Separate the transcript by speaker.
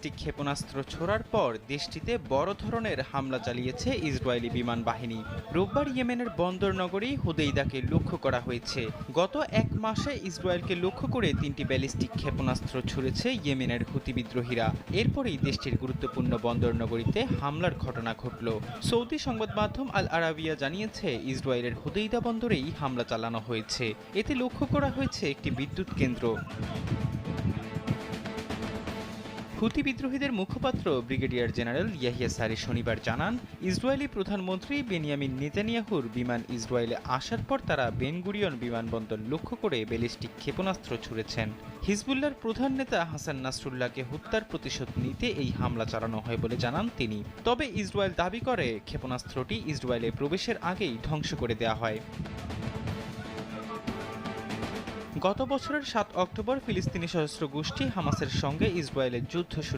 Speaker 1: Ballistic ক্ষেপণাস্ত্র ছোড়ার পর দেশটিতে বড় ধরনের হামলা চালিয়েছে ইসরায়েলি বিমান বাহিনী। রোববার ইয়েমেনের বন্দর নগরী হুদেইদাকে লক্ষ্য করা হয়েছে। গত এক মাসে ইসরায়েলকে লক্ষ্য করে 3টি ব্যালিস্টিক ক্ষেপণাস্ত্র ছুড়েছে ইয়েমেনের হুতি বিদ্রোহীরা। এরপরেই দেশটির গুরুত্বপূর্ণ বন্দর নগরীতে হামলার ঘটনা ঘটল। সৌদি সংবাদ মাধ্যম আল আরাবিয়া জানিয়েছে, ইসরায়েলের হুদেইদা বন্দরেই হামলা চালানো হয়েছে। এতে লক্ষ্য করা হয়েছে একটি বিদ্যুৎ কেন্দ্র। হুতি বিদ্রোহীদের মুখপাত্র ব্রিগেডিয়ার জেনারেল ইয়াহিয়া সারি শনিবার জানান, ইসরায়েলি প্রধানমন্ত্রী বেনিয়ামিন নেতানিয়াহুর বিমান ইসরায়েলে আসার পর তারা বেন গুরিয়ন বিমানবন্দর লক্ষ্য করে ব্যালিস্টিক ক্ষেপণাস্ত্র ছুড়েছেন। হিজবুল্লাহর প্রধান নেতা হাসান নাসরুল্লাহকে হত্যার প্রতিশোধ নিতে এই হামলা চালানো হয় বলে জানান তিনি। তবে ইসরায়েল দাবি করে ক্ষেপণাস্ত্রটি ইসরায়েলে প্রবেশের আগেই ধ্বংস করে দেওয়া হয়। গত বছরের 7 অক্টোবর ফিলিস্তিনি সশস্ত্র গোষ্ঠী হামাসের সঙ্গে ইসরায়েলের যুদ্ধ শুরু